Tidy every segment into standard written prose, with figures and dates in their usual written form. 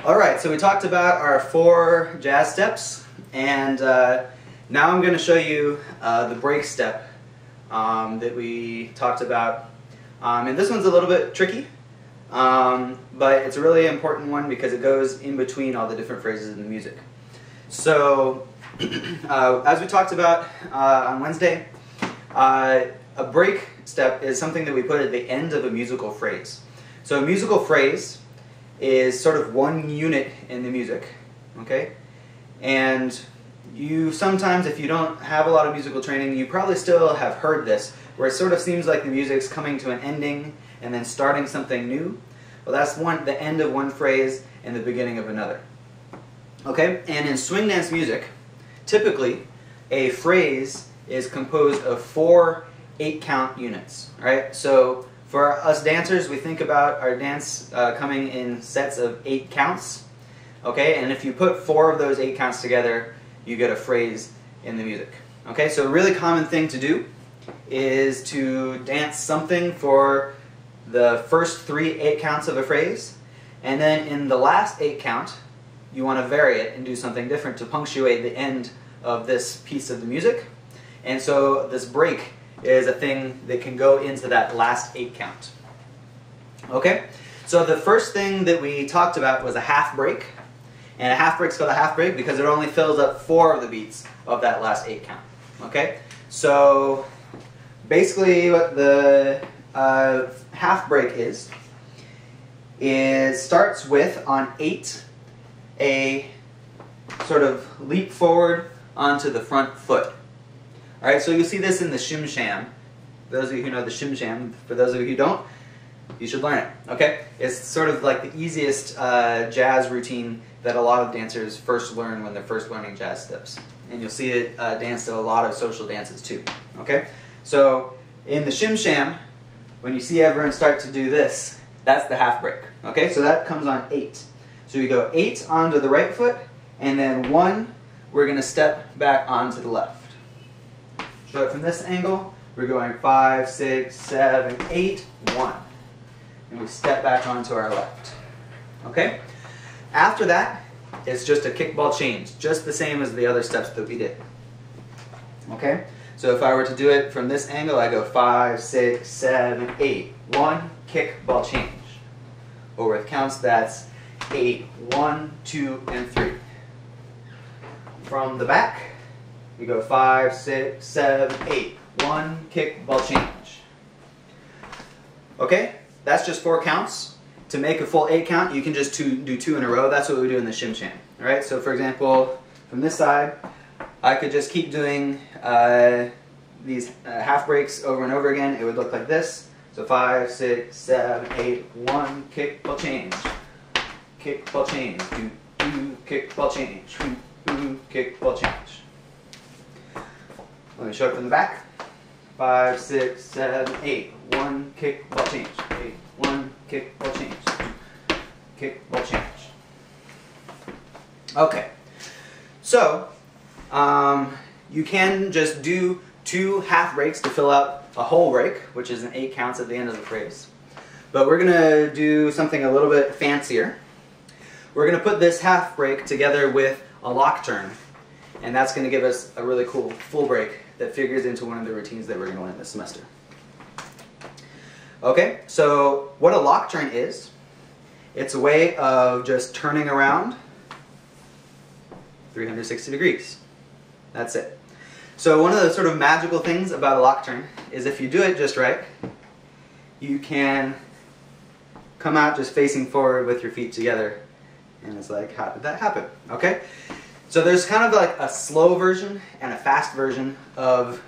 Alright, so we talked about our 4 jazz steps, and now I'm going to show you the break step that we talked about. And this one's a little bit tricky, but it's a really important one because it goes in between all the different phrases in the music. So, as we talked about on Wednesday, a break step is something that we put at the end of a musical phrase. So a musical phrase is sort of one unit in the music, okay? And you sometimes, if you don't have a lot of musical training, you probably still have heard this, where it sort of seems like the music's coming to an ending and then starting something new. Well, that's the end of one phrase and the beginning of another. Okay? And in swing dance music, typically a phrase is composed of 4 8-count units, right? So for us dancers, we think about our dance coming in sets of 8 counts, okay? And if you put 4 of those 8 counts together, you get a phrase in the music. Okay, so a really common thing to do is to dance something for the first 3 8 counts of a phrase, and then in the last 8 count, you want to vary it and do something different to punctuate the end of this piece of the music. And so this break is a thing that can go into that last 8 count. Okay? So the first thing that we talked about was a half break. And a half break's called a half break because it only fills up 4 of the beats of that last 8 count. Okay? So basically what the half break is starts with, on 8, a sort of leap forward onto the front foot. Alright, so you'll see this in the shim sham. Those of you who know the shim sham, for those of you who don't, you should learn it. Okay? It's sort of like the easiest jazz routine that a lot of dancers first learn when they're first learning jazz steps. And you'll see it danced at a lot of social dances too. Okay? So in the shim sham, when you see everyone start to do this, that's the half break. Okay? So that comes on 8. So you go 8 onto the right foot, and then 1, we're going to step back onto the left. Show it from this angle, we're going 5, 6, 7, 8, 1. And we step back onto our left. Okay? After that, it's just a kickball change, just the same as the other steps that we did. Okay? So if I were to do it from this angle, I go 5, 6, 7, 8. 1, kickball change. Or with counts, that's 8, 1, 2, and 3. From the back, we go 5, 6, 7, 8. 1, kickball change. Okay? That's just 4 counts. To make a full 8 count, you can just do 2 in a row. That's what we do in the shim sham. Alright? So for example, from this side, I could just keep doing these half breaks over and over again. It would look like this. So 5, 6, 7, 8, 1, kickball change. Kickball change. Do, do, kickball change. Do, do, kickball change. Let me show it from the back. 5, 6, 7, 8. 1, kickball change. 8, 1, kickball change. Kickball change. Okay. So, you can just do 2 half breaks to fill out a whole break, which is an 8 counts at the end of the phrase. But we're going to do something a little bit fancier. We're going to put this half break together with a lock turn. And that's going to give us a really cool full break that figures into one of the routines that we're going to learn this semester. Okay, so what a lock turn is, it's a way of just turning around 360 degrees. That's it. So one of the sort of magical things about a lock turn is if you do it just right, you can come out just facing forward with your feet together. And it's like, how did that happen? Okay? So there's kind of like a slow version and a fast version of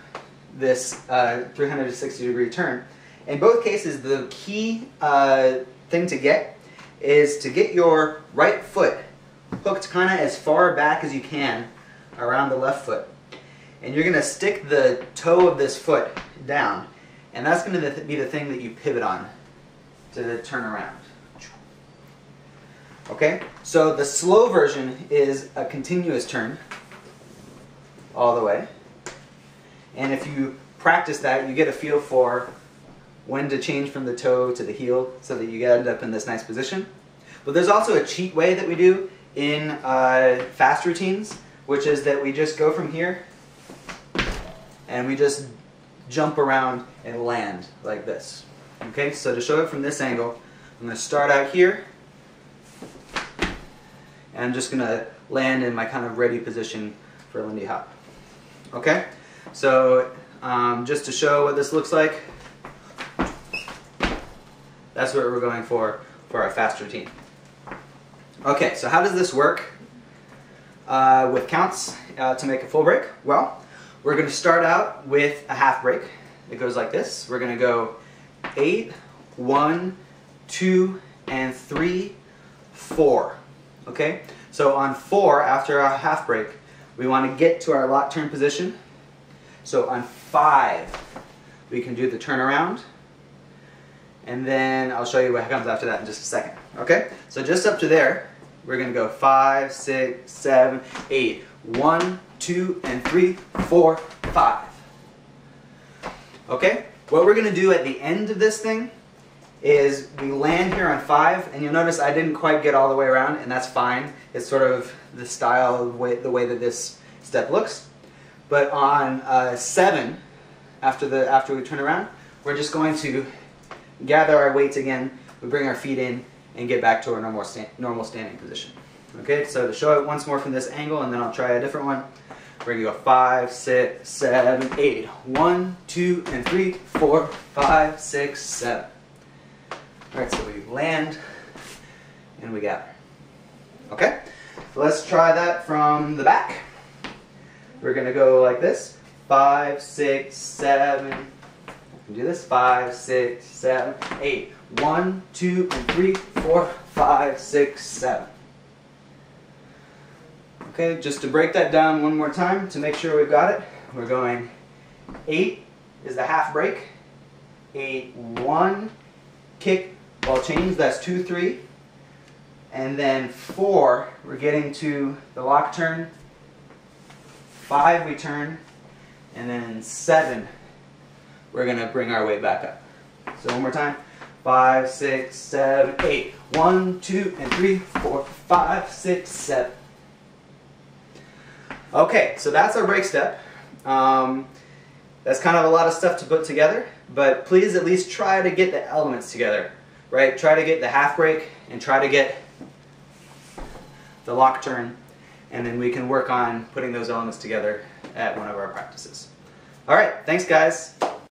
this 360 degree turn. In both cases, the key thing to get is to get your right foot hooked kind of as far back as you can around the left foot. And you're going to stick the toe of this foot down. And that's going to be the thing that you pivot on to turn around. Okay? So the slow version is a continuous turn all the way. And if you practice that, you get a feel for when to change from the toe to the heel so that you end up in this nice position. But there's also a cheat way that we do in fast routines, which is that we just go from here and we just jump around and land like this. Okay, so to show it from this angle, I'm going to start out here and I'm just going to land in my kind of ready position for Lindy hop. Okay, so just to show what this looks like, that's what we're going for our fast routine. Okay, so how does this work with counts to make a full break? Well, we're going to start out with a half break. It goes like this. We're going to go 8, 1, 2, and 3, 4. Okay? So on 4, after our half break, we want to get to our lock turn position. So on 5, we can do the turnaround. And then I'll show you what comes after that in just a second. Okay? So just up to there, we're going to go 5, 6, 7, 8. 1, 2, and 3, 4, 5. Okay? What we're going to do at the end of this thing is we land here on 5, and you'll notice I didn't quite get all the way around, and that's fine. It's sort of the style, the way that this step looks. But on 7, after we turn around, we're just going to gather our weights again, we bring our feet in, and get back to our normal standing position. Okay, so to show it once more from this angle, and then I'll try a different one. We're going to go 5, 6, 7, 8. 1, 2, and 3, 4, 5, 6, 7. Alright, so we land and we gather. Okay, let's try that from the back. We're going to go like this. 5, 6, 7. I can do this. 5, 6, 7, 8. 1, 2, and 3, 4, 5, 6, 7. Okay, just to break that down one more time to make sure we've got it, we're going 8 is the half break, 8, 1, kick, ball change, that's 2, 3, and then 4, we're getting to the lock turn, 5 we turn, and then 7, we're going to bring our weight back up. So one more time, 5, 6, 7, 8, 1, 2, and 3, 4, 5, 6, 7. Okay, so that's our break step. That's kind of a lot of stuff to put together, but please at least try to get the elements together, right? Try to get the half break and try to get the lock turn, and then we can work on putting those elements together at one of our practices. All right, thanks guys.